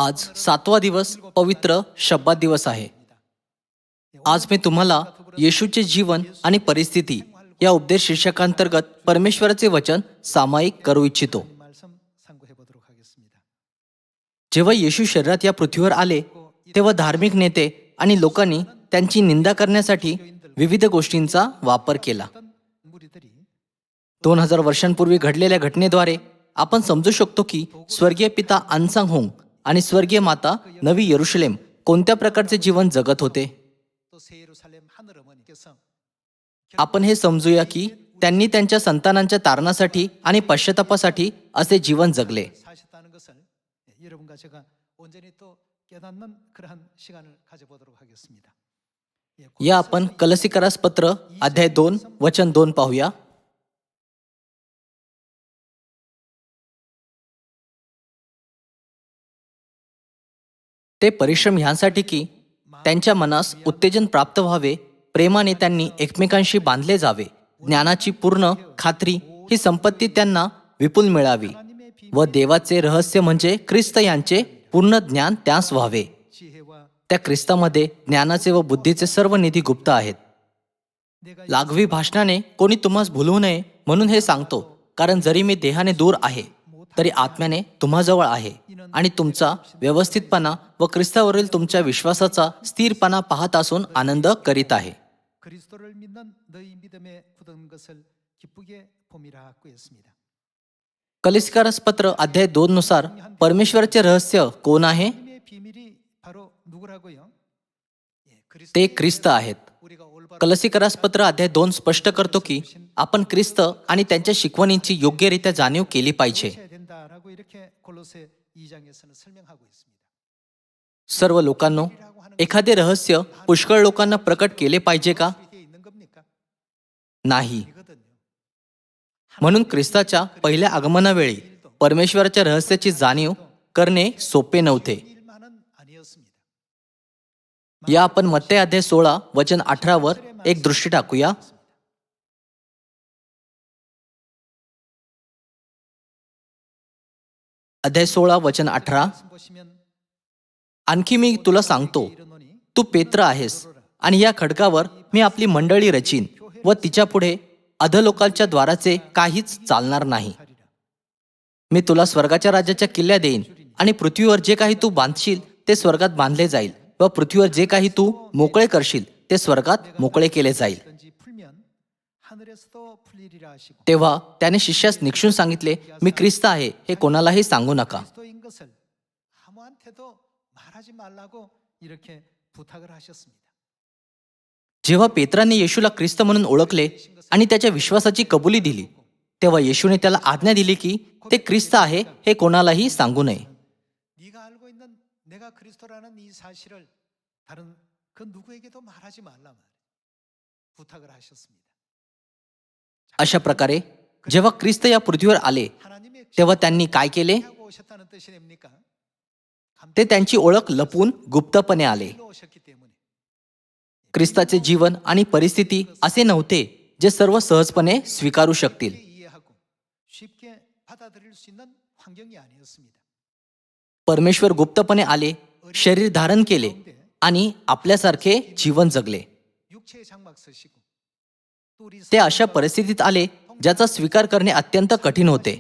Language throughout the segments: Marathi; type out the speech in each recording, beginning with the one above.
आज 7वा दिवस पवित्र शब्बात दिवस आहे. आज मी तुम्हाला येशूचे जीवन आणि परिस्थिती या उपदेश शीर्षकांतर्गत परमेश्वराचे वचन सामायिक करू इच्छितो. जेव्हा येशू शरीरात या पृथ्वीवर आले तेव्हा धार्मिक नेते आणि लोकांनी त्यांची निंदा करण्यासाठी विविध गोष्टींचा वापर केला. 2000 वर्षांपूर्वी घडलेल्या घटनेद्वारे आपण समजू शकतो की स्वर्गीय पिता अन्सांग होंग आणि स्वर्गीय माता नवी येरुशलेम कोणत्या प्रकारचे जीवन जगत होते. आपण हे समजूया की त्यांनी त्यांच्या संतानांच्या तारणासाठी आणि पश्चातापासाठी असे जीवन जगले. या आपण कलसीकरास पत्र अध्याय 2 वचन 2 पाहूया. ते परिश्रम ह्यासाठी की त्यांच्या मनास उत्तेजन प्राप्त व्हावे, प्रेमाने त्यांनी एकमेकांशी बांधले जावे, ज्ञानाची पूर्ण खात्री ही संपत्ती त्यांना विपुल मिळावी व देवाचे रहस्य म्हणजे ख्रिस्त यांचे पूर्ण ज्ञान त्यास व्हावे. त्या ख्रिस्तामध्ये ज्ञानाचे व बुद्धीचे सर्व निधी गुप्त आहेत. लागवी भाषणाने कोणी तुम्हास भुलवू नये म्हणून हे सांगतो, कारण जरी मी देहाने दूर आहे तरी आत्म्याने तुम्हाजवळ आहे आणि तुमचा व्यवस्थितपणा व ख्रिस्तावरील तुमच्या विश्वासाचा स्थिरपणा पाहत असून आनंद करीत आहे. कलिस्कारास पत्र अध्याय 2 नुसार परमेश्वराचे रहस्य कोण आहे? ते ख्रिस्त आहेत. कलसीकरास पत्र अध्याय 2 स्पष्ट करतो की आपण ख्रिस्त आणि त्यांच्या शिकवणींची योग्यरित्या जाणीव केली पाहिजे. सर्व लोकांनो, एखादे रहस्य पुष्कळ लोकांना प्रकट केले पाहिजे का? नाही. म्हणून ख्रिस्ताच्या पहिल्या आगमनावेळी परमेश्वराच्या रहस्याची जाणीव करणे सोपे नव्हते. या आपण मत्ते अध्याय 16 वचन 18 वर एक दृष्टी टाकूया. अध्याय 16 वचन 18. आणखी मी तुला सांगतो, तू पेत्र आहेस आणि या खडकावर मी आपली मंडळी रचीन व तिच्या पुढे अधोलोकाच्या द्वाराचे काहीच चालणार नाही. मी तुला स्वर्गाच्या राज्याच्या किल्ल्या देईन आणि पृथ्वीवर जे काही तू बांधशील ते स्वर्गात बांधले जाईल व पृथ्वीवर जे काही तू मोकळे करशील ते स्वर्गात मोकळे केले जाईल. तेव्हा त्याने शिष्यास निक्षून सांगितले, मी ख्रिस्त आहे हे कोणालाही सांगू नका. जेव्हा पेत्राने येशूला ख्रिस्त म्हणून ओळखले आणि त्याच्या विश्वासाची कबुली दिली तेव्हा येशूने त्याला आज्ञा दिली की ते ख्रिस्त आहे हे कोणालाही सांगू नये. अशा प्रकारे जेव्हा ख्रिस्त या पृथ्वीवर आले तेव्हा त्यांनी काय केले? ते त्यांची ओळख लपून गुप्तपणे आले. ख्रिस्ताचे जीवन आणि परिस्थिती असे नव्हते जे सर्व सहजपणे स्वीकारू शकतील. परमेश्वर गुप्तपणे आले, शरीर धारण केले आणि आपल्यासारखे जीवन जगले. ते अशा परिस्थितीत आले ज्याचा स्वीकार करणे अत्यंत कठीण होते.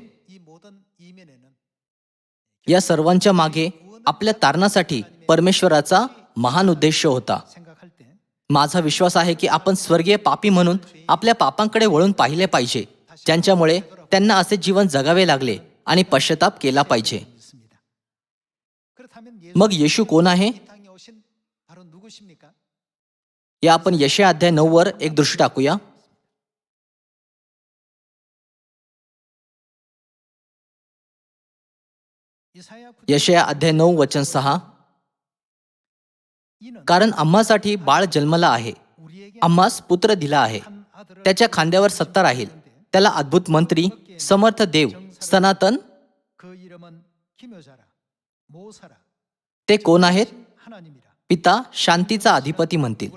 या सर्वांच्या मागे आपल्या तारणासाठी परमेश्वराचा महान उद्देश होता. माझा विश्वास आहे की आपण स्वर्गीय पापी म्हणून आपल्या पापांकडे वळून पाहिले पाहिजे, ज्यांच्यामुळे त्यांना असे जीवन जगावे लागले आणि पश्चाताप केला पाहिजे. मग येशू कोण आहे? या आपण यशाया अध्याय 9 वर एक दृष्टी टाकूया. यशाया अध्याय 9 वचन 6. कारण आम्हासाठी बाळ जन्मला आहे, आम्हास पुत्र दिला आहे, त्याच्या खांद्यावर सत्ता राहील, त्याला अद्भुत मंत्री, समर्थ देव, सनातन. ते कोण आहेत? पिता शांतीचा अधिपती म्हणतील.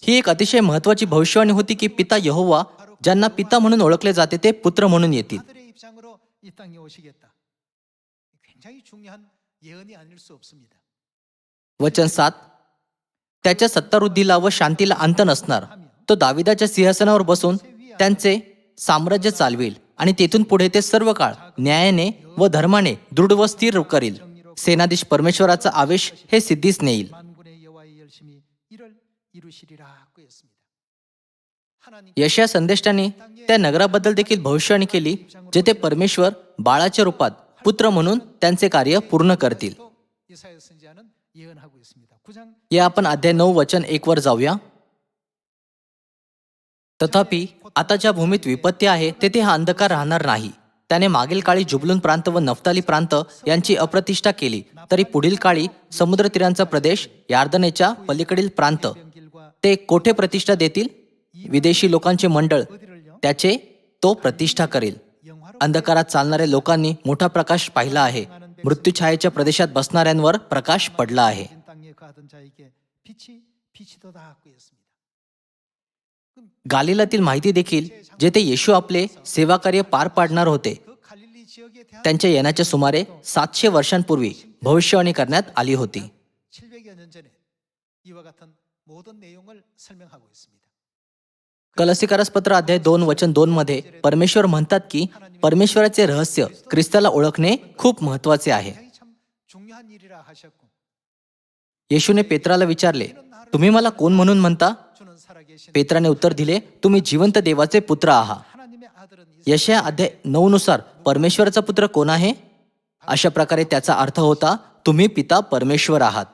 ही एक अतिशय महत्वाची भविष्यवाणी होती की पिता यहोवा, ज्यांना पिता म्हणून ओळखले जाते, ते पुत्र म्हणून येतील. वचन 7, त्याच्या सत्तावृद्धीला व शांतीला अंत नसणार. तो दाविदाच्या सिंहासनावर बसून त्यांचे साम्राज्य चालवेल आणि तेथून पुढे ते सर्व काळ न्यायाने व धर्माने दृढ व स्थिर करील. सेनाधीश परमेश्वराचा आवेश हे सिद्धीस नेईल. यशया संदेष्टाने त्या नगराबद्दल देखील भविष्यवाणी केली, जेथे परमेश्वर बाळाच्या रूपात पुत्र म्हणून त्यांचे कार्य पूर्ण करतील. या आपण अध्याय 9 वचन 1 वर जाऊया. तथापि आता ज्या भूमीत विपत्ती आहे तेथे हा अंधकार राहणार नाही. त्याने मागील काळी जुबलून प्रांत व नफ्ताली प्रांत यांची अप्रतिष्ठा केली, तरी पुढील काळी समुद्र तीरांचा प्रदेश, यार्दनेच्या पलीकडील प्रांत ते कोठे प्रतिष्ठा देतील? विदेशी लोकांचे मंडळ त्याचे तो प्रतिष्ठा करेल. अंधकारात चालणाऱ्या लोकांनी मोठा प्रकाश पाहिला आहे. मृत्यूछायेच्या प्रदेशात बसणाऱ्यांवर प्रकाश पडला आहे. गालिलातील माहिती देखील, जेथे येशू आपले सेवाकार्य पार पाडणार होते, त्यांच्या येण्याच्या सुमारे 700 वर्षांपूर्वी भविष्यवाणी करण्यात आली होती. कलसीकारास पत्र अध्याय 2 वचन 2 मध्ये परमेश्वर म्हणतात की परमेश्वराचे रहस्य ख्रिस्ताला ओळखणे खूप महत्वाचे आहे. येशूने पेत्राला विचारले, तुम्ही मला कोण म्हणून म्हणता? पेत्राने उत्तर दिले, तुम्ही जिवंत देवाचे पुत्र आहात. यशया अध्याय 9 नुसार परमेश्वराचा पुत्र कोण आहे? अशा प्रकारे त्याचा अर्थ होता, तुम्ही पिता परमेश्वर आहात.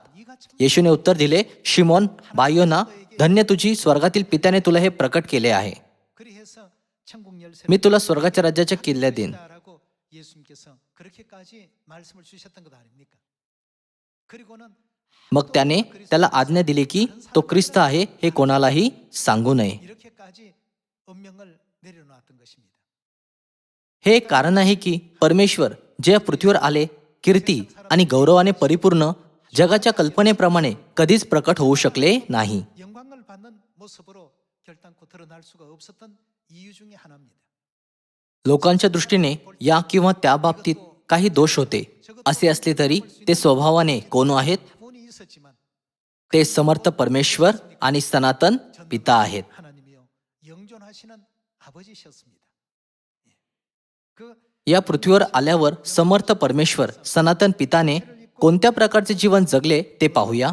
येशूने उत्तर दिले, शिमोन बायोना, धन्य तुझी, स्वर्गातील पित्याने तुला हे प्रकट केले आहे. मी तुला स्वर्गाच्या राज्याच्या किल्ल्या देईन. मग त्याने त्याला आज्ञा दिली की तो ख्रिस्त आहे हे कोणालाही सांगू नये. हे एक कारण आहे की परमेश्वर जे या पृथ्वीवर आले, कीर्ती आणि गौरवाने परिपूर्ण, जगाच्या कल्पनेप्रमाणे कधीच प्रकट होऊ शकले नाही. लोकांच्या दृष्टीने या किंवा त्या बाबतीत काही दोष होते. असे असले तरी ते स्वभावाने कोण आहेत? ते समर्थ परमेश्वर आणि सनातन पिता आहेत. या पृथ्वीवर आल्यावर समर्थ परमेश्वर सनातन पिताने कोणत्या प्रकारचे जीवन जगले ते पाहूया.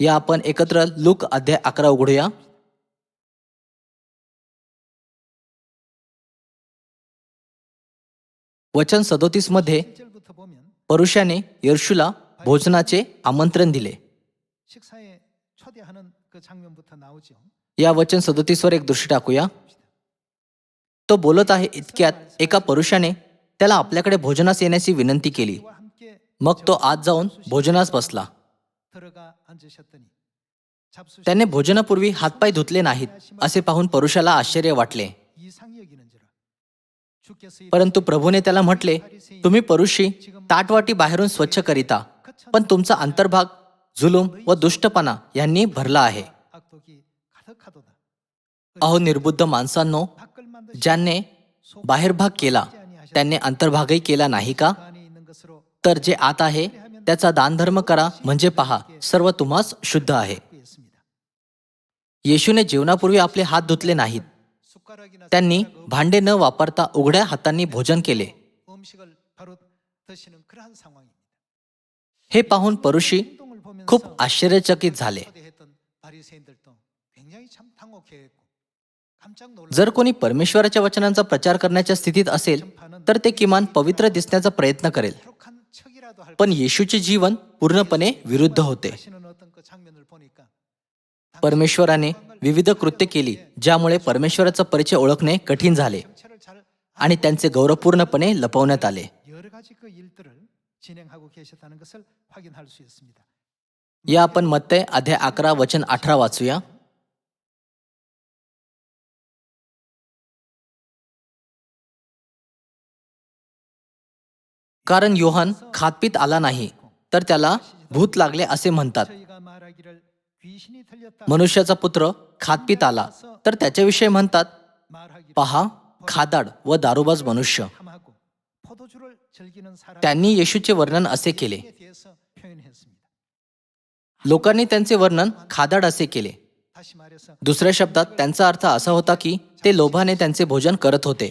या आपण एकत्र लूक अध्याय 11 उघडूया. वचन 37 मध्ये परुषाने येशूला भोजनाचे आमंत्रण दिले. या वचन 37 वर एक दृष्टी टाकूया. तो बोलत आहे इतक्यात एका पुरुषाने त्याला आपल्याकडे भोजनास येण्याची विनंती केली. मग तो आत जाऊन भोजनास बसला. त्याने भोजनापूर्वी हातपाय धुतले नाहीत असे पाहून पुरुषाला आश्चर्य वाटले. परंतु प्रभूने त्याला म्हटले, तुम्ही पुरुषी ताटवाटी बाहेरून स्वच्छ करिता, पण तुमचा अंतर्भाग जुलूम व दुष्टपणा यांनी भरला आहे. अहो निर्बुद्ध माणसांनो, ज्यांनी बाहेर भाग केला त्यांनी अंतर्भागही केला नाही का? तर जे आत आहे त्याचा दानधर्म करा, म्हणजे पहा सर्व तुम्हास शुद्ध आहे. येशूने जेवणापूर्वी आपले हात धुतले नाहीत. त्यांनी भांडे न वापरता उघड्या हातांनी भोजन केले. हे पाहून परुषी खूप आश्चर्यचकित झाले. जर कोणी परमेश्वराच्या वचनांचा प्रचार करण्याच्या स्थितीत असेल तर ते किमान पवित्र दिसण्याचा प्रयत्न करेल. पण येशूचे जीवन पूर्णपणे विरुद्ध होते. परमेश्वराने विविध कृत्ये केली ज्यामुळे परमेश्वराचा परिचय ओळखणे कठीण झाले आणि त्यांचे गौरव पूर्णपणे लपवण्यात आले. या आपण मत्तय अध्याय 11 वचन 18 वाचूया. कारण योहान खातपीत आला नाही, तर त्याला भूत लागले असे म्हणतात. मनुष्याचा पुत्र खातपीत आला तर त्याच्याविषयी म्हणतात, पहा खादाड व दारूबाज मनुष्य. त्यांनी येशूचे वर्णन असे केले. लोकांनी त्यांचे वर्णन खादाड असे केले. दुसऱ्या शब्दात त्यांचा अर्थ असा होता की ते लोभाने त्यांचे भोजन करत होते.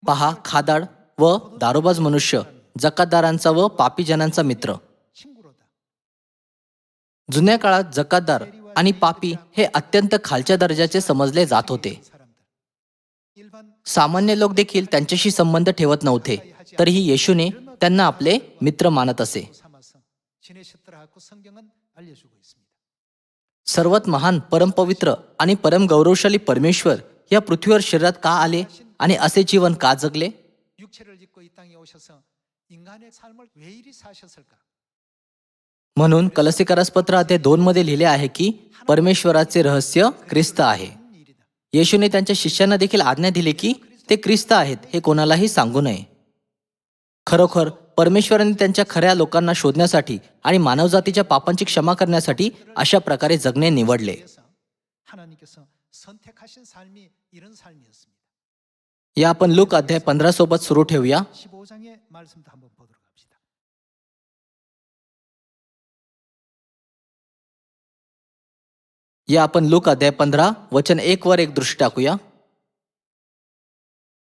पहा, खादाड व दारोबाज मनुष्य, जकातदारांचा व पापी जनांचा मित्र. जुन्या काळात जकातदार आणि पापी हे अत्यंत खालच्या दर्जाचे समजले जात होते. सामान्य लोक देखील त्यांच्याशी संबंध ठेवत नव्हते, तरीही येशूने त्यांना आपले मित्र मानत असे. सर्वात महान, परमपवित्र आणि परमगौरवशाली परमेश्वर या पृथ्वीवर शरीरात का आले आणि असे जीवन का जगले? म्हणून कलसीकरास पत्र अध्याय 2 मध्ये लिहिले आहे की परमेश्वराचे रहस्य ख्रिस्त आहे. येशूने त्यांच्या शिष्यांना देखील आज्ञा दिली की ते ख्रिस्त आहेत हे कोणालाही सांगू नये. खरोखर परमेश्वराने त्यांच्या खऱ्या लोकांना शोधण्यासाठी आणि मानवजातीच्या पापांची क्षमा करण्यासाठी अशा प्रकारे जगणे निवडले. या आपण लूक अध्याय 15 सोबत सुरू ठेवूया. या आपण लूक अध्याय 15 वचन 1 वर एक दृष्टी टाकूया.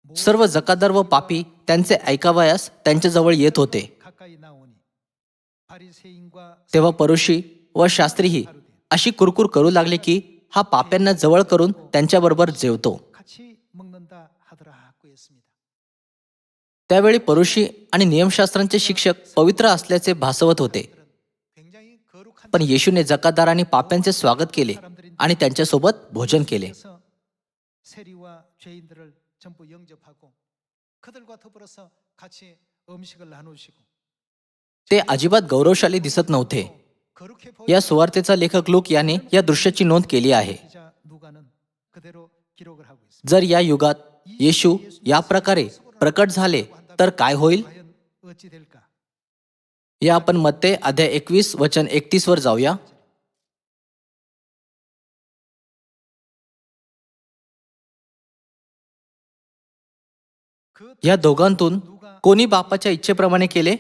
सर्व जकातदार व पापी त्यांचे ऐकावयास त्यांच्याजवळ येत होते. तेव्हा परुषी व शास्त्रीही अशी कुरकुर करू लागले की हा पाप्यांना जवळ करून त्यांच्याबरोबर जेवतो. त्यावेळी परुषी आणि नियमशास्त्रांचे शिक्षक पवित्र असल्याचे भासवत होते, पण येशूने जकातदार आणि पाप्यांचे स्वागत केले आणि त्यांच्यासोबत भोजन केले. ते अजिबात गौरवशाली दिसत नव्हते. या सुवार्तेचा लेखक लूक याने या दृश्याची नोंद केली आहे. जर या युगात येशू या प्रकारे प्रकट झाले तर काय होईल? या आपण मत्ते अध्याय 21 वचन 31 वर जाऊया. या दोघांतून कोणी बापाच्या इच्छेप्रमाणे केले?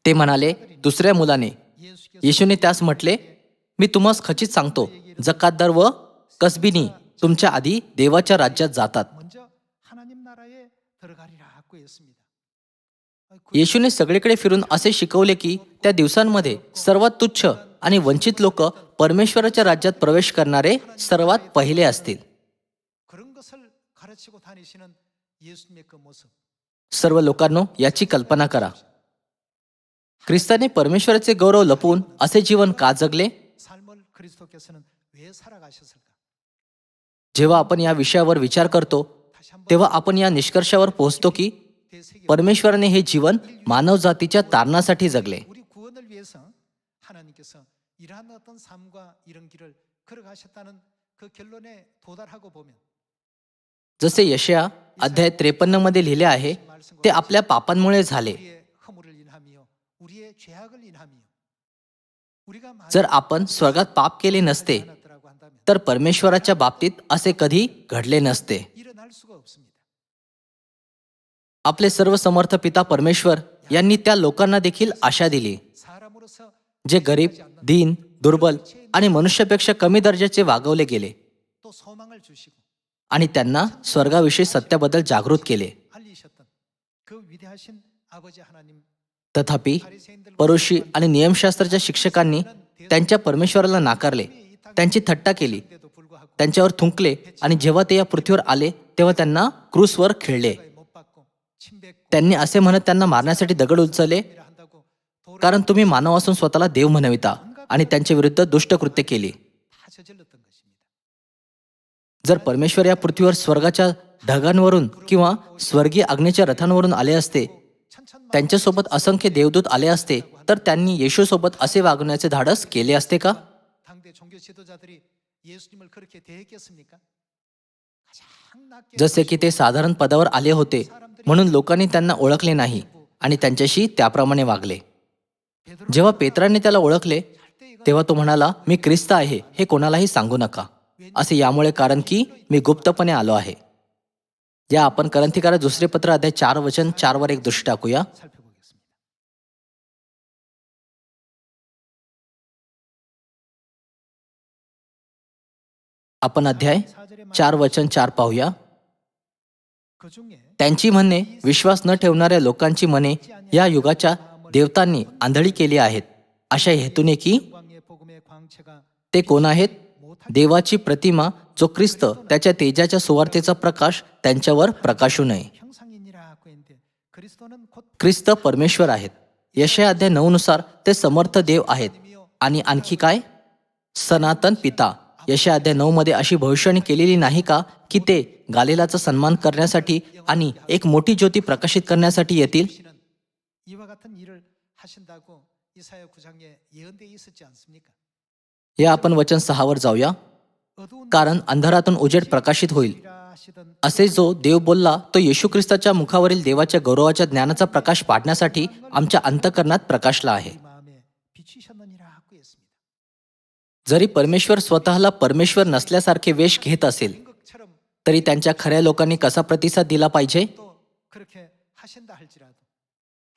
ते म्हणाले, दुसऱ्या मुलाने. येशूने त्यास म्हटले, मी तुम्हास खचित सांगतो, जकातदार व कसबीनी तुमच्या आधी देवाच्या राज्यात जातात. येशूने सगळीकडे फिरून असे शिकवले की त्या दिवसांमध्ये सर्वात तुच्छ आणि वंचित लोक परमेश्वराच्या राज्यात प्रवेश करणारे सर्वात पहिले असतील. सर्व लोकांनो, याची कल्पना करा. ख्रिस्ताने परमेश्वराचे गौरव लपवून असे जीवन का जगले? जेव्हा आपण या विषयावर विचार करतो तेव्हा आपण या निष्कर्षावर पोहोचतो की परमेश्वराने हे जीवन मानवजातीच्या तारणासाठी जगले. जसे यशया अध्याय 53 मध्ये लिहिले आहे, ते आपल्या पापांमुळे झाले. जर आपण स्वर्गात पाप केले नसते तर परमेश्वराच्या बाबतीत असे कधी घडले नसते. आपले सर्व समर्थ पिता परमेश्वर यांनी त्या लोकांना देखील आशा दिली जे गरीब, दीन, दुर्बल आणि मनुष्यापेक्षा कमी दर्जाचे वागवले गेले आणि त्यांना स्वर्गाविषयी सत्याबद्दल जागृत केले. तथापि परुषी आणि नियमशास्त्राच्या शिक्षकांनी त्यांच्या परमेश्वराला नाकारले, त्यांची थट्टा केली, त्यांच्यावर थुंकले आणि जेव्हा ते या पृथ्वीवर आले तेव्हा त्यांना क्रूसवर खिळले. त्यांनी असे म्हणत त्यांना मारण्यासाठी दगड उचलले, कारण तुम्ही मानव असून स्वतःला देव म्हणविता आणि त्यांच्या विरुद्ध दुष्ट कृत्य केली. जर परमेश्वर या पृथ्वीवर स्वर्गाच्या ढगांवरून किंवा स्वर्गीय अग्नीच्या रथांवरून आले असते, त्यांच्यासोबत असंख्य देवदूत आले असते, तर त्यांनी येशूसोबत असे वागण्याचे धाडस केले असते का? जसे की ते साधारण पदावर आले होते म्हणून लोकांनी त्यांना ओळखले नाही आणि त्यांच्याशी त्याप्रमाणे वागले. जेव्हा पेत्राने त्याला ओळखले तेव्हा तो म्हणाला, मी ख्रिस्त आहे हे कोणालाही सांगू नका. असे यामुळे कारण की मी गुप्तपणे आलो आहे. या आपण करंथीकारा दुसरे पत्र अध्याय 4 वचन 4 वर एक दृष्टी टाकूया. 살펴보겠습니다. आपण अध्याय 4 वचन 4 पाहूया. 그중에 त्यांची म्हणणे विश्वास न ठेवणाऱ्या लोकांची मने या युगाच्या देवतांनी आंधळी केली आहेत, अशा हेतूने की 영광의 복음의 광채가 ते कोण आहेत? देवाची प्रतिमा जो ख्रिस्त त्याच्या तेजाच्या सुवार्तेचा प्रकाश त्यांच्यावर प्रकाशू नये. 형상이니라 하고 했는데 그리스도는 곧 ख्रिस्त परमेश्वर आहेत. यशया अध्याय 9 नुसार ते समर्थ देव आहेत. आणि आणखी काय? सनातन पिता. यशया अध्याय 9 मध्ये अशी भविष्यवाणी केलेली नाही का की ते गालिलाचा सन्मान करण्यासाठी आणि एक मोठी ज्योती प्रकाशित करण्यासाठी येतील? 시는 이와 같은 일을 하신다고 이사야 9장에 예언되어 있었지 않습니까? या आपण वचन 6 वर जाऊया. 어두운 कारण अंधारातून उजेड प्रकाशित होईल, 이라 하시던 असे जो देव बोलला तो येशू ख्रिस्ताच्या मुखावरील देवाच्या गौरवाच्या ज्ञानाचा प्रकाश पाडण्यासाठी आमच्या अंतःकरणात प्रकाशला आहे. 우리 마음에 비추셨느니라 하고 했습니다. जरी परमेश्वर स्वतःला परमेश्वर नसल्यासारखे वेश घेत असेल, 것처럼 तरी त्यांच्या खऱ्या लोकांनी कसा प्रतिसाद दिला पाहिजे? 또 그렇게 하신다 할지라도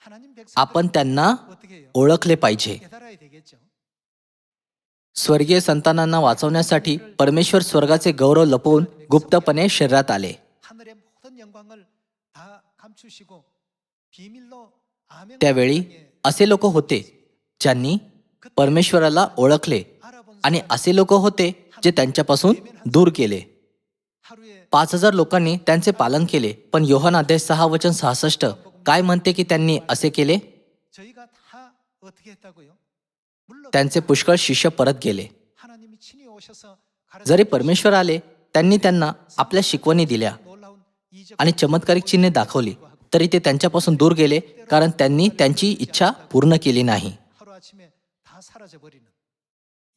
하나님 आपण 백성들은 त्यांना 어떻게 해요? ओळखले पाहिजे. 깨달아야 되겠죠. स्वर्गीय संतानांना वाचवण्यासाठी परमेश्वर स्वर्गाचे गौरव लपवून गुप्तपणे शरीरात आले. 하늘의 모든 영광을 다 감추시고 비밀로 아멘 त्यावेळी असे लोक होते ज्यांनी परमेश्वराला ओळखले आणि असे लोक होते जे त्यांच्यापासून दूर गेले. 하루에 5,000 लोकांनी त्यांचे पालन केले. पण योहान अध्याय 6 वचन 66 काय म्हणते की त्यांनी असे केले? 저희가 다 어떻게 했다고요? 물론 त्यांचे पुष्कळ शिष्य परत गेले. 하나님이 친히 오셔서 जरी परमेश्वर आले, त्यांनी त्यांना आपल्या शिकवणी दिल्या 놀라운 이적 आणि चमत्कारिक चिन्हे दाखवली, तरी ते त्यांच्यापासून दूर गेले, कारण त्यांनी त्यांची इच्छा पूर्ण केली नाही. 하루아침에 다 사라져 버리는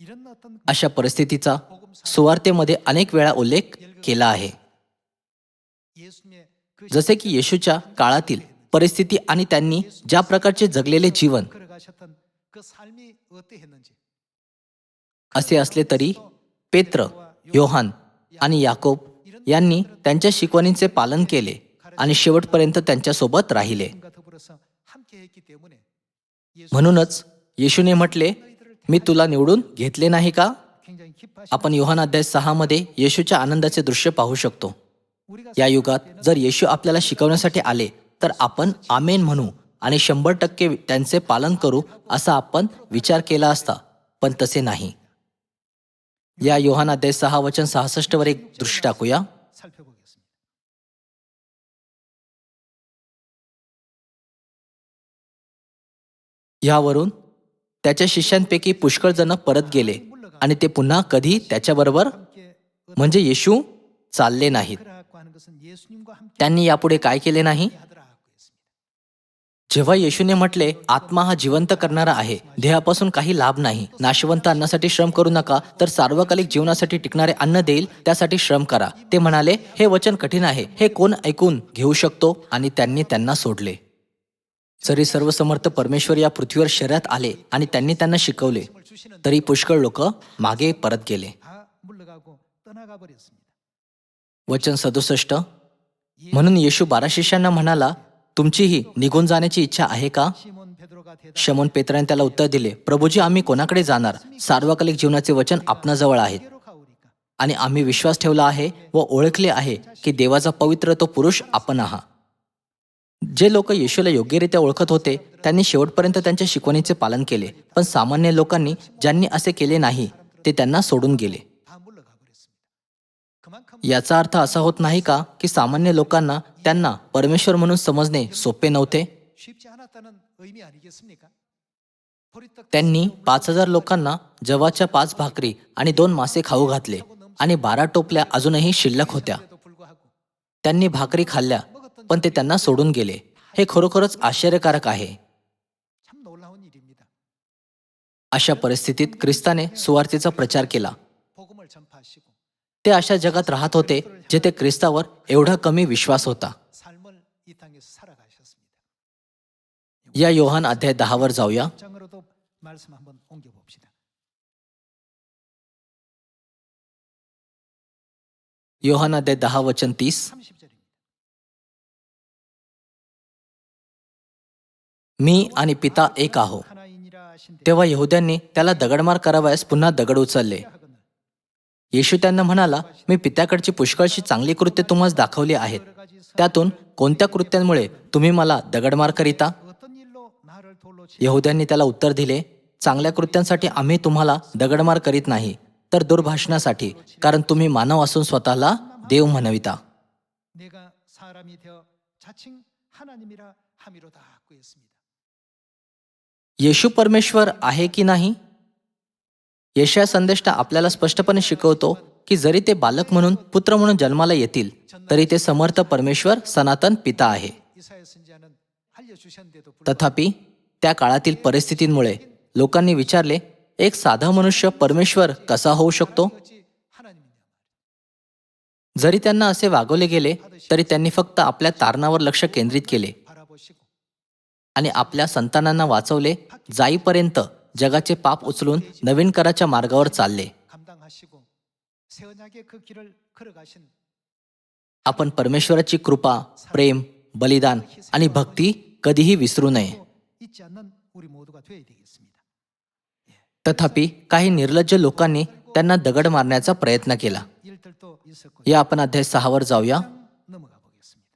이런 어떤 अशा परिस्थितीचा सुवार्तेमध्ये अनेक वेळा उल्लेख केला आहे. 예수님의 그 जसे की येशूच्या काळातील परिस्थिती आणि त्यांनी ज्या प्रकारचे जगलेले जीवन 걸어가셨던 그 삶이 어떠했는지 असे असले तरी पेत्र, योहान आणि याकोब यांनी त्यांच्या शिकवणींचे पालन केले आणि शेवटपर्यंत त्यांच्यासोबत राहिले. 과 더불어서 함께 했기 때문에 म्हणूनच येशूने म्हटले, मी तुला निवडून घेतले नाही का? 굉장히 기뻐하시는 आपण योहान अध्याय 6 मध्ये येशूच्या आनंदाचे दृश्य पाहू शकतो. 우리가 या युगात जर येशू आपल्याला शिकवण्यासाठी आले तर आपण आमेन म्हणू आणि 100% त्यांचे पालन करू असा आपण विचार केला असता, पण तसे नाही. या योहान अध्याय 6 वचन 66 वर एक दृष्टी टाकूया. 살펴보겠습니다. यावरून त्याच्या शिष्यांपैकी पुष्कळ जण परत गेले आणि ते पुन्हा कधी त्याच्याबरोबर 함께 म्हणजे येशू चालले नाहीत. 그라고 하는 것은 예수님과 함께 त्यांनी यापुढे काय केले नाही? 하더라 하고 했습니다. जेव्हा येशूने म्हटले, आत्मा हा जिवंत करणारा आहे, देहापासून काही लाभ नाही, नाशवंत अन्नासाठी श्रम करू नका, तर सार्वकालिक जीवनासाठी टिकणारे अन्न देईल त्यासाठी श्रम करा. ते म्हणाले, हे वचन कठीण आहे, हे कोण ऐकून घेऊ शकतो? आणि त्यांनी त्यांना सोडले. जरी सर्वसमर्थ परमेश्वर या पृथ्वीवर शरीरात आले आणि त्यांनी त्यांना शिकवले, 말씀을 주시는 तरी पुष्कळ लोक मागे परत गेले. 다 물러가고 떠나가 버렸습니다. वचन 67 म्हणून येशू 12 शिष्यांना म्हणाला, तुमचीही निघून जाण्याची इच्छा आहे का? 시몬 베드로가 대답 शमोन पेत्राने त्याला उत्तर दिले, प्रभूजी आम्ही कोणाकडे जाणार? सार्वकालिक जीवनाचे वचन आपणाजवळ आहेत 로 가오리까 आणि आम्ही विश्वास ठेवला आहे व ओळखले आहे की देवाचा पवित्र तो पुरुष आपण आहात. जे लोक येशूला योग्यरित्या ओळखत होते त्यांनी शेवटपर्यंत त्यांच्या शिकवणीचे पालन केले, पण सामान्य लोकांनी ज्यांनी असे केले नाही ते त्यांना सोडून गेले. 다 물러가 버렸습니다. 그만큼 याचा अर्थ असा होत नाही का की सामान्य लोकांना त्यांना परमेश्वर म्हणून समजणे सोपे नव्हते? 쉽지 않았다는 의미 아니겠습니까? 보리떡 त्यांनी 5,000 लोकांना जवाच्या 5 भाकरी आणि 2 मासे खाऊ घातले आणि 12 टोपल्या अजूनही शिल्लक होत्या. 에도 불구하고 त्यांनी भाकरी खाल्ल्या, पण ते त्यांना सोडून गेले. हे खरोखरच आश्चर्यकारक आहे. 참 놀라운 일입니다. अशा परिस्थितीत ख्रिस्ताने सुवार्तेचा प्रचार केला. 복음을 전파하시고 ते अशा जगात राहत होते जेथे ख्रिस्तावर एवढा कमी विश्वास होता. 삶을 이 땅에서 살아가셨습니다. या योहान अध्याय 10 वर जाऊया. 장으로도 말씀 한번 옮겨 봅시다. योहान अध्याय 10:30. 30절입니다. मी आणि पिता एक आहो. 하나이니라 하신대. तेव्हा यहुद्यांनी त्याला दगडमार करावयास पुन्हा दगड उचलले. 하거늘 येशू त्यांना म्हणाला, मी पित्याकडची पुष्कळशी चांगली कृत्ये तुम्हाला दाखवली आहेत. त्यातून कोणत्या कृत्यांमुळे तुम्ही मला दगडमार करिता? 어떤 일로 나를 돌로 치 यहुद्यांनी त्याला उत्तर दिले, चांगल्या कृत्यांसाठी आम्ही तुम्हाला दगडमार करीत नाही, तर दुर्भाषणासाठी, कारण तुम्ही मानव असून स्वतःला देव म्हणविता. 내가 사람이 되어 자칭 하나님이라 함이로다 하고 했습니다. येशू परमेश्वर आहे की नाही? यशाया संदेष्टा आपल्याला स्पष्टपणे शिकवतो की जरी ते बालक म्हणून पुत्र म्हणून जन्माला येतील तरी ते समर्थ परमेश्वर सनातन पिता आहे. 이사야 선지자는 알려주셨는데도 불구하고 तथापि त्या काळातील परिस्थितींमुळे लोकांनी विचारले, एक साधा मनुष्य परमेश्वर कसा होऊ शकतो? 어찌 하나님이냐. जरी त्यांना असे वागवले गेले तरी त्यांनी फक्त आपल्या तारणावर लक्ष केंद्रित केले 바라보시고 आणि आपल्या संतानांना वाचवले, जाईपर्यंत जगाचे पाप उचलून नवीन कराच्या मार्गावर चालले. 감당하시고 새 언약의 그 길을 걸어가신 आपण परमेश्वराची कृपा, प्रेम, बलिदान आणि भक्ती कधीही विसरू नये. 또 잊지 않는 우리 모두가 되어야 되겠습니다. तथापि काही निर्लज्ज लोकांनी त्यांना दगड मारण्याचा प्रयत्न केला. 일들도 있었고 या आपण अध्याय 6वर जाऊया. 넘어가 보겠습니다.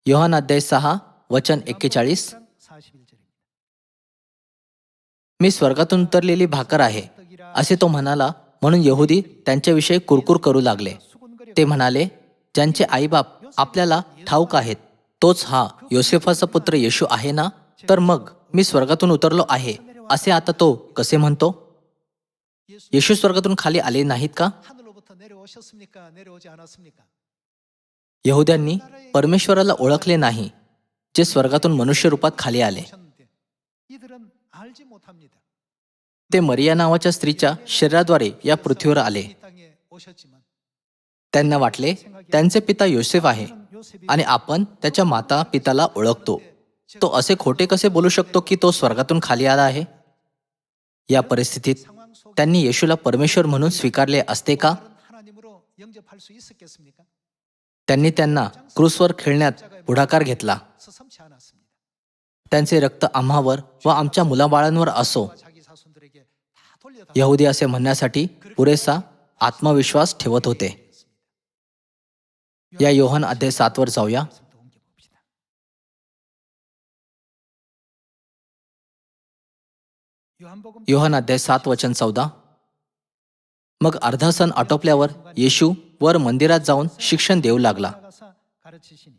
योहान अध्याय 6:41. 41절입니다. मी स्वर्गातून उतरलेली भाकर आहे असे तो म्हणाला, म्हणून यहुदी त्यांच्याविषयी कुरकुर करू लागले. ते म्हणाले, ज्यांचे आईबाप आपल्याला ठाऊक आहेत तोच हा योसेफाचा पुत्र येशू आहे ना? तर मग मी स्वर्गातून उतरलो आहे असे आता तो कसे म्हणतो? येशू स्वर्गातून खाली आले नाहीत का? 하늘로부터 내려오셨습니까? 내려오지 않았습니까? यहुद्यांनी परमेश्वराला ओळखले नाही, जे स्वर्गातून मनुष्य रूपात खाली आले. 오셨는데 이들은 알지 못합니다. ते मरिया नावाच्या स्त्रीच्या शरीराद्वारे या पृथ्वीवर आले. 이 땅에 오셨지만 त्यांना वाटले त्यांचे पिता योसेफ आहे आणि आपण त्याच्या माता पिताला ओळखतो. तो असे खोटे कसे बोलू शकतो की तो स्वर्गातून खाली आला आहे? या परिस्थितीत 상황 속에 त्यांनी येशूला परमेश्वर म्हणून स्वीकारले असते का? 다른 하나님으로 영접할 수 있었겠습니까? त्यांनी त्यांना क्रूसवर खेळण्यात पुढाकार घेतला. 서슴지 않았습니다. त्यांचे रक्त आम्हावर व आमच्या मुलाबाळांवर असो, 자기 자손들에게 다 돌려다 यहुदी असे म्हणण्यासाठी पुरेसा आत्मविश्वास ठेवत होते. या योहान अध्याय 7वर जाऊया. 또 옮겨봅시다. 요한복음 योहान अध्याय 7:14. मग अर्धा सण आटोपल्यावर येशू वर मंदिरात जाऊन शिक्षण देऊ लागला. 나가사 가르치시니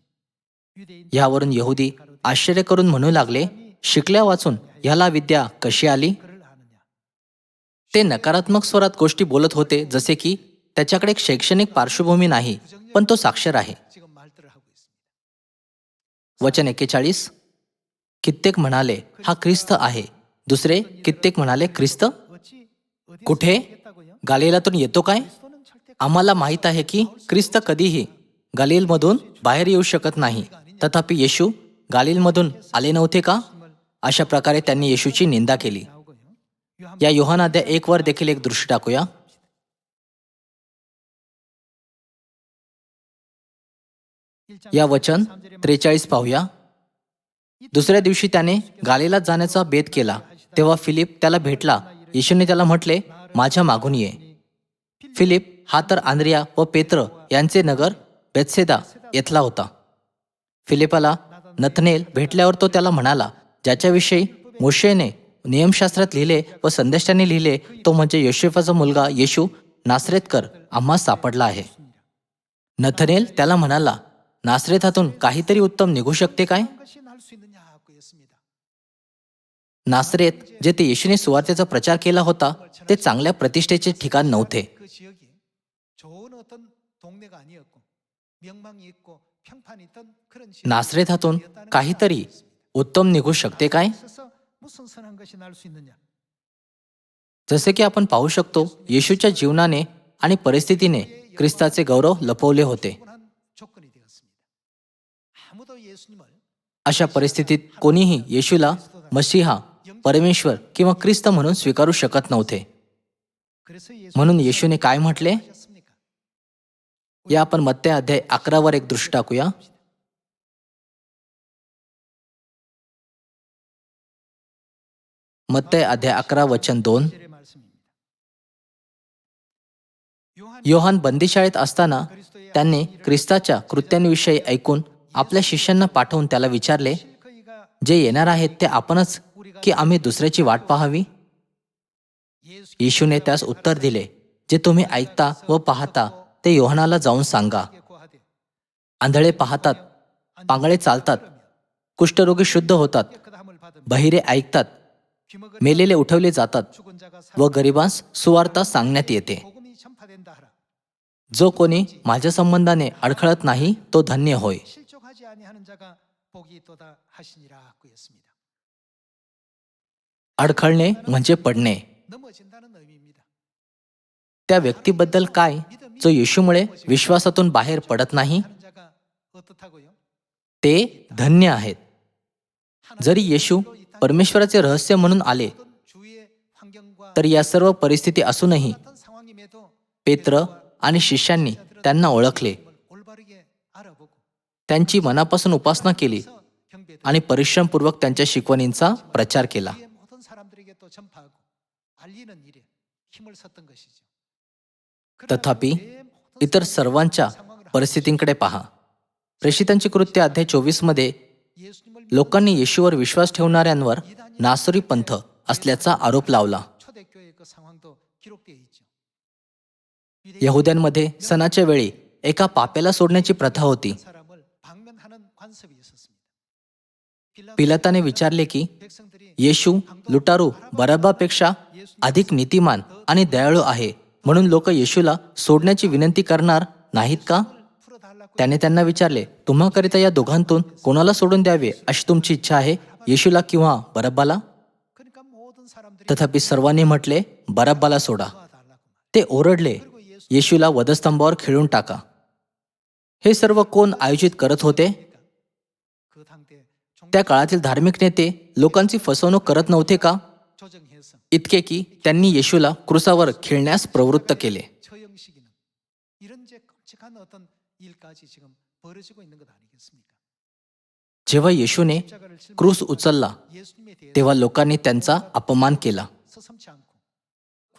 유대인 ह्यावरून यहुदी आश्चर्य करून म्हणू लागले, शिकल्या वाचून ह्याला विद्या कशी आली? 그를 아느냐. ते नकारात्मक स्वरात गोष्टी बोलत होते, जसे की त्याच्याकडे एक शैक्षणिक पार्श्वभूमी नाही पण तो साक्षर आहे. 지금 말들을 하고 있습니다. वचन 41. कित्येक म्हणाले हा ख्रिस्त आहे, दुसरे कित्येक म्हणाले ख्रिस्त 어찌 어디서 कुठे? 오겠다고요? गालिलातून येतो काय? 그리스도는 절대 आम्हाला माहीत आहे की ख्रिस्त कधीही गालिलमधून बाहेर येऊ शकत नाही. तथापि येशू गालिलमधून आले नव्हते का? अशा प्रकारे त्यांनी येशूची निंदा केली. 나오고요. 요한 या योहान अध्याय 1वर देखील एक दृष्टी टाकूया. या वचन 43 पाहूया. दुसऱ्या दिवशी त्याने गालिलात जाण्याचा बेत केला. तेव्हा फिलिप त्याला भेटला. येशूने त्याला म्हटले, माझ्या मागून ये. फिलिप हा तर आंद्रिया व पेत्र यांचे नगर बेत्सेदा येथला होता. फिलिपाला नथनेल भेटल्यावर तो त्याला म्हणाला, ज्याच्याविषयी मोशेने नियमशास्त्रात लिहिले व संदेशाने लिहिले, तो म्हणजे योसेफाचा मुलगा येशू नासरेतकर आम्हास सापडला आहे. नथनेल त्याला म्हणाला, नासरेतातून काहीतरी उत्तम निघू शकते काय? 것이 날 수 있느냐 하고 했습니다. नासरेत जेथे येशूने सुवार्तेचा प्रचार केला होता ते चांगल्या प्रतिष्ठेचे ठिकाण नव्हते. 그 지역이 좋은 어떤 동네가 아니었고 명망이 있고 평판이 있던 그런 नासरेतातून काहीतरी उत्तम निघू शकते काय? 있어서 무슨 선한 것이 날 수 있느냐? जसे की आपण पाहू शकतो, येशूच्या जीवनाने आणि परिस्थितीने ख्रिस्ताचे गौरव लपवले होते. 충분한 조건이 되었습니다. 아무도 예수님을 अशा परिस्थितीत कोणीही येशूला मसीहा, परमेश्वर किंवा ख्रिस्त म्हणून स्वीकारू शकत नव्हते. 그래서 예수 म्हणून येशूने काय म्हटले? 하셨습니까? या आपण मत्ते अध्याय 11 वर एक दृष्टी टाकूया. मत्ते अध्याय 11 वचन 2. 절의 말씀입니다. योहान बंदीशाळेत असताना त्याने ख्रिस्ताच्या कृत्यांविषयी ऐकून आपल्या शिष्यांना पाठवून त्याला विचारले, 그이가 जे येणार आहेत ते आपणच की आम्ही दुसऱ्याची वाट पाहावी? येशूने त्यास उत्तर दिले, जे तुम्ही ऐकता व पाहता ते योहानाला जाऊन सांगा. 고하되 आंधळे पाहतात, पांगळे चालतात, कुष्ठरोगी शुद्ध होतात, 깨끗함을 받은 बहिरे ऐकतात, 귀먹은 मेलेले उठवले जातात 죽은 자가 व गरिबांस सुवार्ता सांगण्यात येते. 복음이 전파된다 하라. जो कोणी माझ्या संबंधाने अडखळत नाही तो धन्य होय. 실족하지 아니하는 자가 복이 있도다 하시니라 그였습니다. अडखळणे म्हणजे पडणे. 넘어진다는 의미입니다. त्या व्यक्तीबद्दल काय जो येशूमुळे विश्वासातून बाहेर पडत नाही? 하는 자가 어떻다고요? ते धन्य आहेत. जरी येशू परमेश्वराचे रहस्य म्हणून आले 어떤 주위의 환경과 तर या सर्व परिस्थिती असूनही 같은 상황임에도 पेत्र आणि शिष्यांनी त्यांना ओळखले, 올바르게 알아보고 त्यांची मनापासून उपासना केली 그래서 경배도 आणि परिश्रमपूर्वक त्यांच्या शिकवणींचा प्रचार केला. 주위의 모든 사람들에게 또 전파하고 알리는 일에 힘을 썼던 것이죠. तथापि इतर सर्वांच्या परिस्थितींकडे पहा. प्रेषितांची कृत्य अध्याय 24 मध्ये 예수님을 लोकांनी येशूवर विश्वास ठेवणाऱ्यांवर नासरी पंथ असल्याचा आरोप लावला. 초대교회의 그 상황도 기록되어 있죠. यहुद्यांमध्ये सणाच्या वेळी एका पाप्याला सोडण्याची प्रथा होती. 사람을 방면하는 관습이 있었습니다. पिलाताने विचारले की 백성들이 येशू लुटारू बराबापेक्षा अधिक नीतिमान आणि दयाळू आहे, म्हणून लोक येशूला सोडण्याची विनंती करणार नाहीत का? 풀어달라고 त्याने त्यांना विचारले, तुम्हाकरिता या दोघांतून कोणाला सोडून द्यावे अशी तुमची इच्छा आहे, येशूला किंवा बरब्बाला? 그러니까 모든 사람들이 तथापि सर्वांनी म्हटले, बरब्बाला सोडा. 도와달라고 ते ओरडले, येशूला वधस्तंभावर खिळून टाका. हे सर्व कोण आयोजित करत होते? 그 당대 त्या काळातील धार्मिक नेते लोकांची फसवणूक करत नव्हते का? 조정해서 इतके की त्यांनी येशूला क्रुसावर खिळण्यास प्रवृत्त केले. 처형시키는 이런 제 끔찍한 어떤 일까지 지금 벌어지고 있는 것 아니겠습니까? जेव्हा येशूने 십자가를 짊어지고 क्रूस उचलला 예수님에 대해서 तेव्हा लोकांनी त्यांचा अपमान केला. 서슴지 않고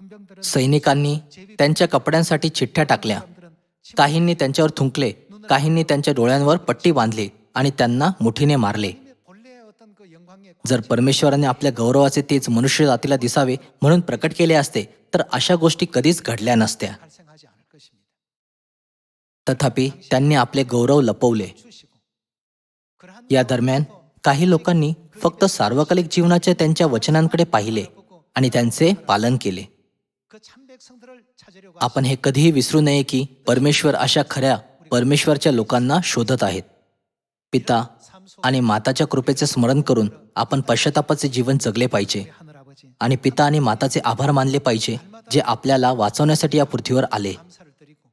군병들은 सैनिकांनी त्यांच्या कपड्यांसाठी चिठ्ठ्या टाकल्या. 사람들은 지금 काहींनी त्यांच्यावर थुंकले, काहींनी त्यांच्या डोळ्यांवर पट्टी बांधली आणि त्यांना मुठीने मारले. 하나님의 본래의 어떤 그 영광의 जर परमेश्वराने आपल्या गौरवाचे तेज मनुष्य जातीला दिसावे म्हणून प्रकट केले असते तर अशा गोष्टी कधीच घडल्या नसत्या. 발생하지 않을 것입니다. तथापि त्यांनी आपले गौरव लपवले. 주시고 그러한 या दरम्यान काही लोकांनी फक्त सार्वकालिक जीवनाच्या त्यांच्या वचनांकडे पाहिले आणि त्यांचे पालन केले. 그 참백성들을 찾으려고 आपण हे कधीही विसरू नये की परमेश्वर अशा खऱ्या परमेश्वरच्या लोकांना शोधत आहेत. पिता आणि माताच्या कृपेचे स्मरण करून आपण पश्चातापाचे जीवन जगले पाहिजे 하늘 아버지 आणि पिता आणि माताचे आभार मानले पाहिजे जे आपल्याला वाचवण्यासाठी या पृथ्वीवर आले. 감사를 드리고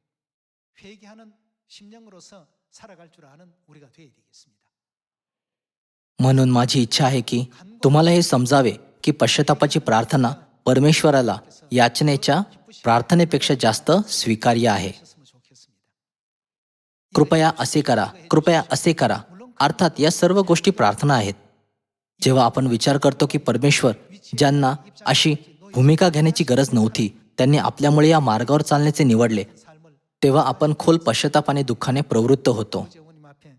회개하는 심령으로서 살아갈 줄 아는 우리가 되어야 되겠습니다. म्हणून माझी इच्छा आहे की तुम्हाला हे समजावे की पश्चातापाची प्रार्थना परमेश्वराला याचनेच्या प्रार्थनेपेक्षा जास्त स्वीकार्य आहे. 하셨으면 좋겠습니다. कृपया असे करा, कृपया असे करा, अर्थात या सर्व गोष्टी प्रार्थना आहेत. जेव्हा आपण विचार करतो की परमेश्वर ज्यांना अशी भूमिका घेण्याची गरज नव्हती त्यांनी आपल्यामुळे या मार्गावर चालण्याचे निवडले, 삶을 तेव्हा आपण खोल पश्चातापाने दुःखाने प्रवृत्त होतो. 어머님 앞에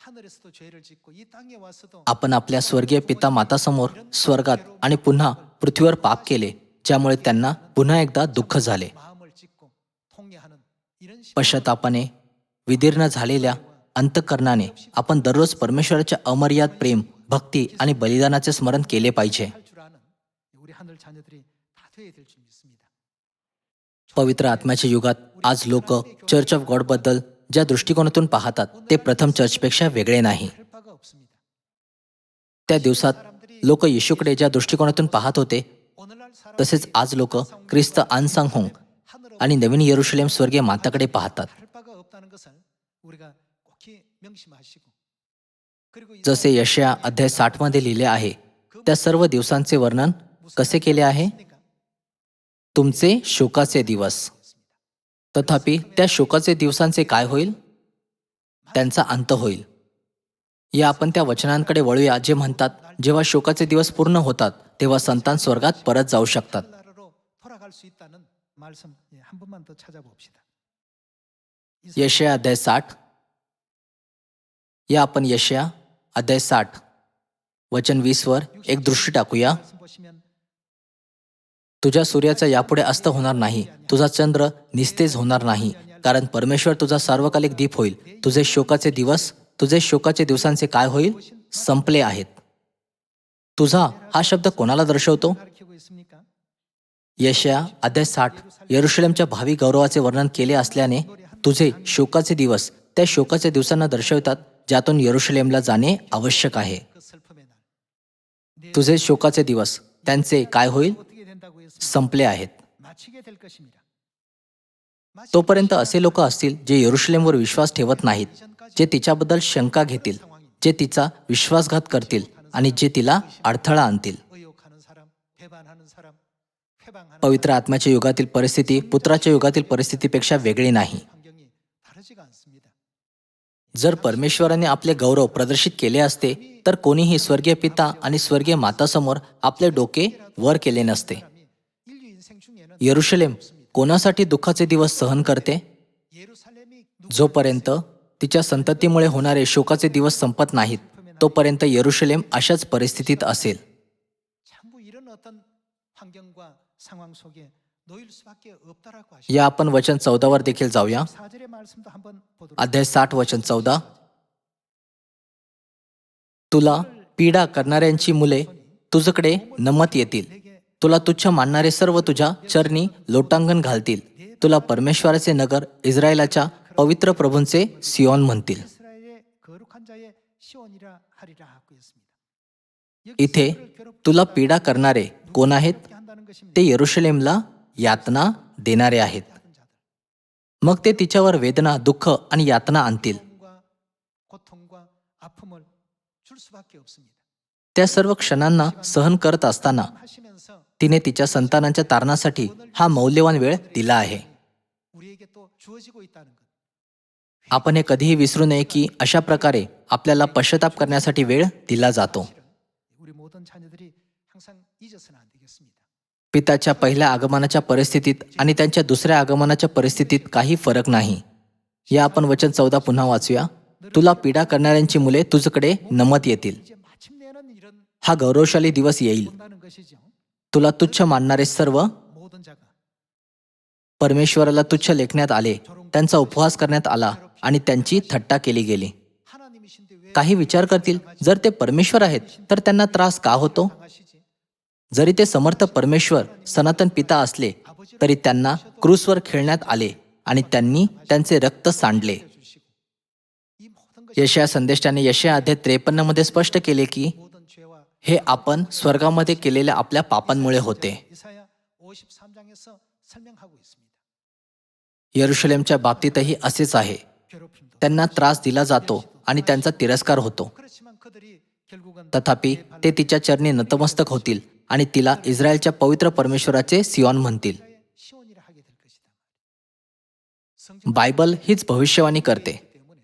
하늘에서도 죄를 짓고 이 땅에 와서도 आपण आपल्या स्वर्गीय पिता मातासमोर स्वर्गात आणि पुन्हा पृथ्वीवर पाप केले, ज्यामुळे त्यांना पुन्हा एकदा दुःख झाले. 마음을 찢고 통해하는 이런 पश्चातापाने विदीर्ण झालेल्या अंतःकरणाने आपण दररोज परमेश्वराच्या अमर्याद प्रेम, भक्ती आणि बलिदानाचे स्मरण केले पाहिजे. 줄 아는 우리 하늘 자녀들이 다 되어야 될 줄 믿습니다. पवित्र आत्म्याच्या युगात आज लोक चर्च ऑफ गॉड बद्दल ज्या दृष्टिकोनातून पाहतात ते प्रथम चर्चपेक्षा वेगळे नाही. 할 바가 없습니다. त्या दिवसात लोक येशूकडे ज्या दृष्टिकोनातून पाहत होते 오늘날 사람 तसेच आज लोक ख्रिस्त आनसांगहोंग आणि नवीन येरुशलेम स्वर्गीय माताकडे पाहतात. 할 바가 없다는 것을 우리가 꼭히 명심하시고 그리고 이 जसे यशया अध्याय 60 मध्ये लिहिले आहे, त्या सर्व दिवसांचे वर्णन कसे केले आहे? तुमचे शोकाचे दिवस. तथापि त्या शोकाचे दिवसांचे काय होईल? त्यांचा अंत होईल. या आपण त्या वचनांकडे वळूया जे म्हणतात, जेव्हा शोकाचे दिवस पूर्ण होतात तेव्हा संतान स्वर्गात परत जाऊ शकतात. 나라로 돌아갈 수 있다는 말씀 한 번만 더 찾아봅시다. यशया अध्याय 60. या आपण यशया अध्याय 60 वचन 20 वर एक दृष्टी टाकूया. 말씀 보시면 तुझ्या सूर्याचा यापुढे अस्त होणार नाही, तुझा चंद्र निस्तेज होणार नाही, कारण परमेश्वर तुझा सार्वकालिक दीप होईल. तुझे शोकाचे दिवसांचे काय होईल? संपले आहेत. तुझा हा शब्द कोणाला दर्शवतो? 가르치고 있습니까? यशया अध्याय 60 यरुशलेमच्या भावी गौरवाचे वर्णन केले असल्याने तुझे शोकाचे दिवस त्या शोकाच्या दिवसांना दर्शवतात ज्यातून यरुशलेमला जाणे आवश्यक आहे. 그 슬픔의 날. तुझे शोकाचे दिवस त्यांचे काय होईल? 어떻게 된다고 했습니까? संपले आहेत. 마치게 될 것입니다. तोपर्यंत असे लोक असतील जे यरुशलेमवर विश्वास ठेवत नाहीत, जे तिच्याबद्दल शंका घेतील, जे तिचा विश्वासघात करतील आणि जे तिला अडथळा आणतील. 의욕하는 사람, 배반하는 사람, 회방하는 पवित्र आत्म्याच्या युगातील परिस्थिती पुत्राच्या युगातील परिस्थितीपेक्षा वेगळी नाही. 환경이 다르지가 않습니다. जर परमेश्वराने आपले गौरव प्रदर्शित केले असते तर कोणीही स्वर्गीय पिता आणि स्वर्गीय मातासमोर आपले डोके वर केले नसते. 인류 인생 중에는 यरुशलेम कोणासाठी दुःखाचे दिवस सहन करते? 예루살렘이 जोपर्यंत तिच्या संततीमुळे होणारे शोकाचे दिवस संपत नाहीत तोपर्यंत यरुशलेम अशाच परिस्थितीत असेल. 전부 이런 어떤 환경과 상황 속에 놓일 수밖에 없다라고 하시죠. या आपण वचन 14 वर देखील जाऊया. 4절의 말씀도 한번 보도록 अध्याय 60 वचन 14. तुला पीडा करणाऱ्यांची मुले तुझकडे नमत येतील, तुला तुच्छ मानणारे सर्व तुझ्या चरणी लोटांगण घालतील, तुला परमेश्वराचे नगर इस्रायलाच्या पवित्र प्रभूंचे सियोन म्हणतील. 이스라엘의 거룩한 자의 시온이라 하리라 하고 있습니다. इथे तुला पीडा करणारे कोण आहेत? 이렇게 한다는 것입니다. ते यरुशलेमला यातना देणारे आहेत. 작은 자들, मग ते तिच्यावर वेदना, दुःख आणि यातना आणतील. 고통과 아픔을 줄 수밖에 없습니다. त्या सर्व क्षणांना सहन करत असताना 하시면서 तिने तिच्या संतानांच्या तारणासाठी हा मौल्यवान वेळ दिला आहे. 우리에게 또 주어지고 있다는 것. आपण हे कधीही विसरू नये की अशा प्रकारे आपल्याला पश्चाताप करण्यासाठी वेळ दिला जातो. 우리 모든 자녀들이 항상 잊어서는 안 되겠습니다. पिताच्या पहिल्या आगमनाच्या परिस्थितीत आणि त्यांच्या दुसऱ्या आगमनाच्या परिस्थितीत काही फरक नाही. या आपण वचन 14 पुन्हा वाचूया. तुला पीडा करणाऱ्यांची मुले तुझकडे नमत येतील. 이제 마침내는 이런 हा गौरवशाली दिवस येईल. 온다는 것이죠. तुला तुच्छ मानणारे सर्व 모든 जा가 परमेश्वराला तुच्छ लेखण्यात आले, त्यांचा उपवास करण्यात आला आणि त्यांची थट्टा केली गेली. 하나님이신데 왜 काही विचार करतील, जर ते परमेश्वर आहेत तर त्यांना त्रास का होतो? 당하시지? जरी ते समर्थ परमेश्वर सनातन पिता असले तरी त्यांना क्रूसवर खेळण्यात आले आणि त्यांनी त्यांचे रक्त सांडले. 주시고 이 모든 것이 यशया संदेशाने यशया अध्याय 53 मध्ये स्पष्ट केले की 모든 죄와 हे आपण स्वर्गामध्ये केलेल्या आपल्या पापांमुळे होते. 이사야 53장에서 설명하고 있습니다. यरुशलेमच्या बाबतीतही असेच आहे. 괴롭힘도 त्यांना त्रास दिला जातो आणि त्यांचा तिरस्कार होतो. 그렇지만 그들이 결국은 तथापि ते तिच्या चरणी नतमस्तक होतील आणि तिला इस्रायलच्या पवित्र परमेश्वराचे सियोन म्हणतील. 시온이라 하게 될 것이다. 성경 बायबल हीच भविष्यवाणी करते. 때문에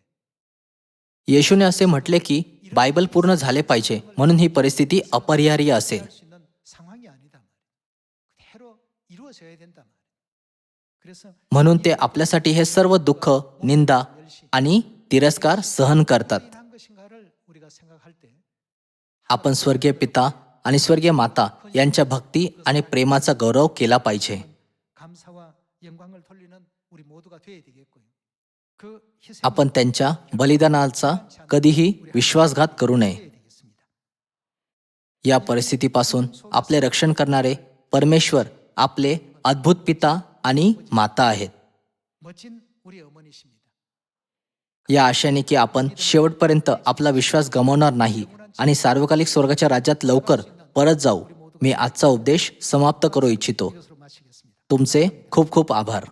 येशूने असे म्हटले की बायबल पूर्ण झाले पाहिजे म्हणून ही परिस्थिती अपरिहार्य असेल. 할 수 있는 상황이 아니다 말이에요. 그대로 이루어져야 된다 말이에요. 그래서 म्हणून ते आपल्यासाठी हे सर्व दुःख, निंदा आणि तिरस्कार सहन करतात. 한 것인가를 우리가 생각할 때 आपण स्वर्गीय पिता आणि स्वर्गीय माता यांच्या भक्ती आणि प्रेमाचा गौरव केला पाहिजे. 감사와 영광을 돌리는 우리 모두가 되어야 되겠고요. 그 희생 आपण त्यांच्या बलिदानाचा कधीही विश्वासघात करू नये. 해야 되겠습니다. या परिस्थितीपासून आपले रक्षण करणारे परमेश्वर आपले अद्भुत पिता आणि माता आहेत. 멋진 우리 어머니십니다. या आशेने की आपण शेवटपर्यंत आपला विश्वास गमावणार नाही आणि सार्वकालिक स्वर्गाच्या राज्यात लवकर परत जाऊ, मी आजचा उपदेश समाप्त करू इच्छितो. 이것으로 마치겠습니다. तुमचे खूप खूप आभार.